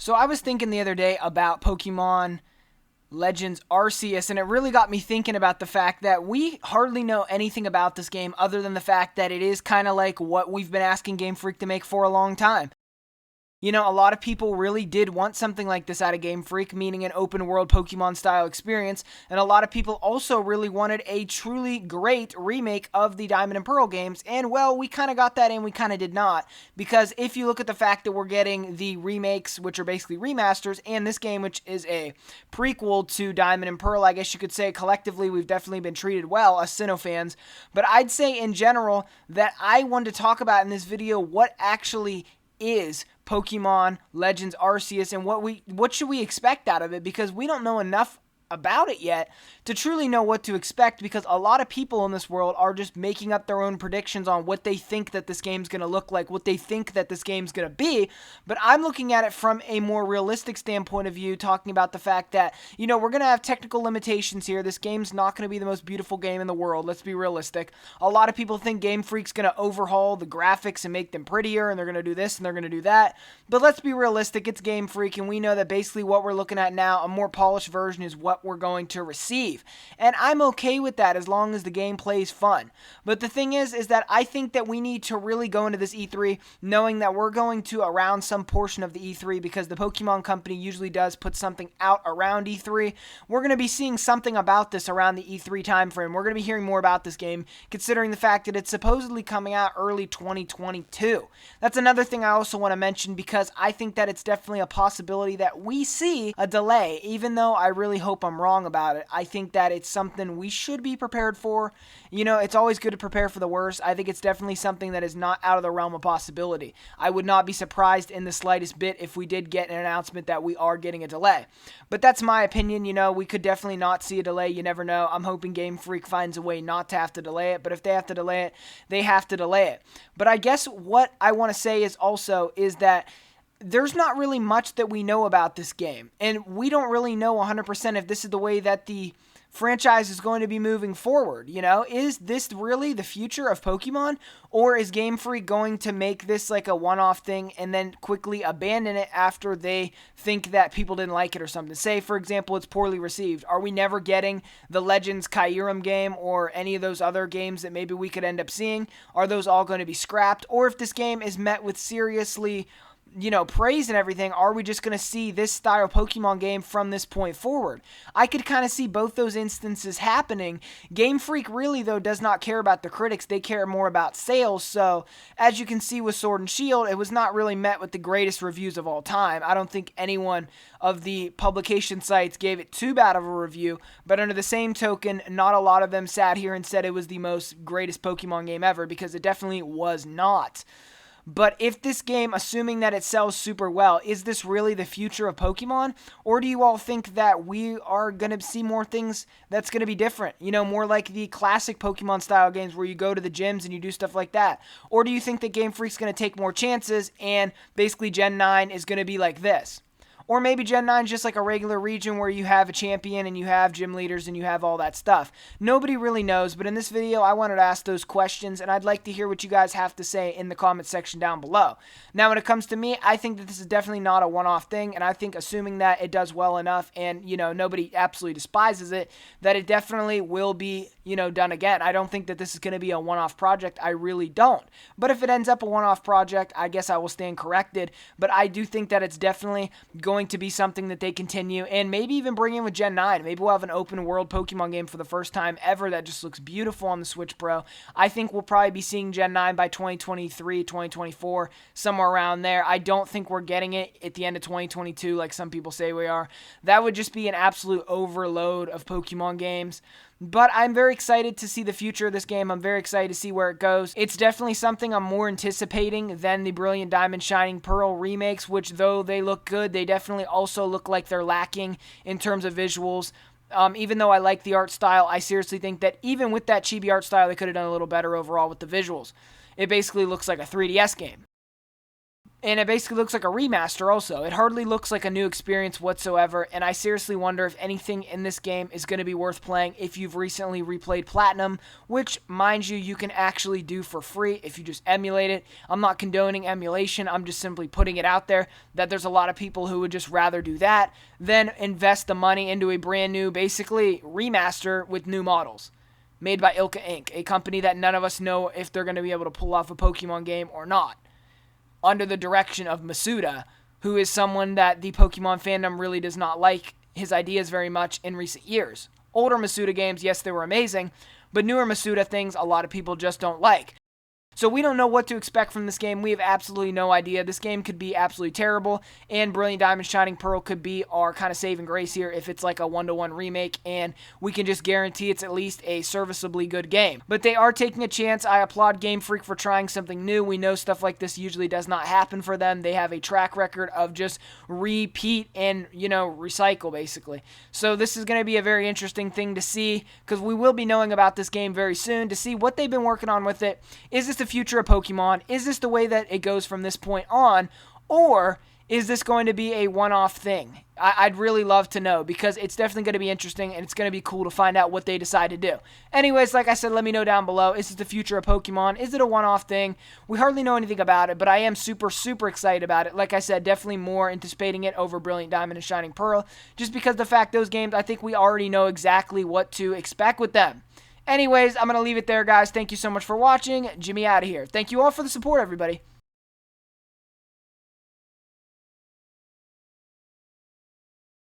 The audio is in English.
So I was thinking the other day about Pokemon Legends Arceus, and it really got me thinking about the fact that we hardly know anything about this game other than the fact that it is kind of like what we've been asking Game Freak to make for a long time. You know, a lot of people really did want something like this out of Game Freak, meaning an open-world Pokemon-style experience, and a lot of people also really wanted a truly great remake of the Diamond and Pearl games, and well, we kind of got that and we kind of did not, because if you look at the fact that we're getting the remakes, which are basically remasters, and this game, which is a prequel to Diamond and Pearl, I guess you could say collectively we've definitely been treated well, us Sinnoh fans, but I'd say in general that I wanted to talk about in this video what actually is Pokemon Legends Arceus and what should we expect out of it, because we don't know enough about it yet to truly know what to expect, because a lot of people in this world are just making up their own predictions on what they think that this game's going to look like, what they think that this game's going to be. But I'm looking at it from a more realistic standpoint of view, talking about the fact that, you know, we're going to have technical limitations here. This game's not going to be the most beautiful game in the world. Let's be realistic. A lot of people think Game Freak's going to overhaul the graphics and make them prettier, and they're going to do this and they're going to do that. But let's be realistic. It's Game Freak, and we know that basically what we're looking at now, a more polished version, is what we're going to receive. And I'm okay with that as long as the gameplay is fun. But the thing is that I think that we need to really go into this E3 knowing that we're going to around some portion of the E3, because the Pokemon Company usually does put something out around E3. We're going to be seeing something about this around the E3 timeframe. We're going to be hearing more about this game, considering the fact that it's supposedly coming out early 2022. That's another thing I also want to mention, because I think that it's definitely a possibility that we see a delay, even though I really hope I'm wrong about it. I think that it's something we should be prepared for. You know, it's always good to prepare for the worst. I think it's definitely something that is not out of the realm of possibility. I would not be surprised in the slightest bit if we did get an announcement that we are getting a delay. But that's my opinion. You know, we could definitely not see a delay. You never know. I'm hoping Game Freak finds a way not to have to delay it. But if they have to delay it, they have to delay it. But I guess what I want to say is that there's not really much that we know about this game, and we don't really know 100% if this is the way that the franchise is going to be moving forward. You know, is this really the future of Pokemon, or is Game Freak going to make this like a one-off thing and then quickly abandon it after they think that people didn't like it or something? Say, for example, it's poorly received. Are we never getting the Legends Kyurem game or any of those other games that maybe we could end up seeing? Are those all going to be scrapped? Or if this game is met with seriously, you know, praise and everything, are we just going to see this style Pokemon game from this point forward? I could kind of see both those instances happening. Game Freak really, though, does not care about the critics. They care more about sales. So, as you can see with Sword and Shield, it was not really met with the greatest reviews of all time. I don't think anyone of the publication sites gave it too bad of a review, but under the same token, not a lot of them sat here and said it was the most greatest Pokemon game ever, because it definitely was not. But if this game, assuming that it sells super well, is this really the future of Pokemon? Or do you all think that we are going to see more things that's going to be different? You know, more like the classic Pokemon style games where you go to the gyms and you do stuff like that? Or do you think that Game Freak's going to take more chances and basically Gen 9 is going to be like this? Or maybe Gen 9 is just like a regular region where you have a champion and you have gym leaders and you have all that stuff. Nobody really knows, but in this video, I wanted to ask those questions, and I'd like to hear what you guys have to say in the comment section down below. Now, when it comes to me, I think that this is definitely not a one-off thing, and I think assuming that it does well enough and, you know, nobody absolutely despises it, that it definitely will be, you know, done again. I don't think that this is going to be a one-off project. I really don't. But if it ends up a one-off project, I guess I will stand corrected. But I do think that it's definitely going to be something that they continue and maybe even bring in with Gen 9. Maybe we'll have an open world Pokemon game for the first time ever that just looks beautiful on the Switch Pro. I think we'll probably be seeing Gen 9 by 2023, 2024, somewhere around there. I don't think we're getting it at the end of 2022 like some people say we are. That would just be an absolute overload of Pokemon games. But I'm very excited to see the future of this game. I'm very excited to see where it goes. It's definitely something I'm more anticipating than the Brilliant Diamond Shining Pearl remakes, which though they look good, they definitely also look like they're lacking in terms of visuals. Even though I like the art style, I seriously think that even with that chibi art style, they could have done a little better overall with the visuals. It basically looks like a 3DS game. And it basically looks like a remaster also. It hardly looks like a new experience whatsoever, and I seriously wonder if anything in this game is going to be worth playing if you've recently replayed Platinum, which, mind you, you can actually do for free if you just emulate it. I'm not condoning emulation, I'm just simply putting it out there that there's a lot of people who would just rather do that than invest the money into a brand new, basically, remaster with new models. Made by Ilka Inc., a company that none of us know if they're going to be able to pull off a Pokemon game or not, under the direction of Masuda, who is someone that the Pokemon fandom really does not like his ideas very much in recent years. Older Masuda games, yes, they were amazing, but newer Masuda things a lot of people just don't like. So we don't know what to expect from this game. We have absolutely no idea. This game could be absolutely terrible, and Brilliant Diamond Shining Pearl could be our kind of saving grace here if it's like a 1-to-1 remake, and we can just guarantee it's at least a serviceably good game. But they are taking a chance. I applaud Game Freak for trying something new. We know stuff like this usually does not happen for them. They have a track record of just repeat and, recycle, basically. So this is going to be a very interesting thing to see, because we will be knowing about this game very soon to see what they've been working on with it. Is this the future of Pokemon? Is this the way that it goes from this point on? Or is this going to be a one-off thing? I'd really love to know, because it's definitely going to be interesting, and it's going to be cool to find out what they decide to do. Anyways, like I said, let me know down below. Is this the future of Pokemon? Is it a one-off thing? We hardly know anything about it, but I am super, super excited about it. Like I said, definitely more anticipating it over Brilliant Diamond and Shining Pearl, just because the fact those games, I think we already know exactly what to expect with them. Anyways, I'm going to leave it there, guys. Thank you so much for watching. Jimmy out of here. Thank you all for the support, everybody.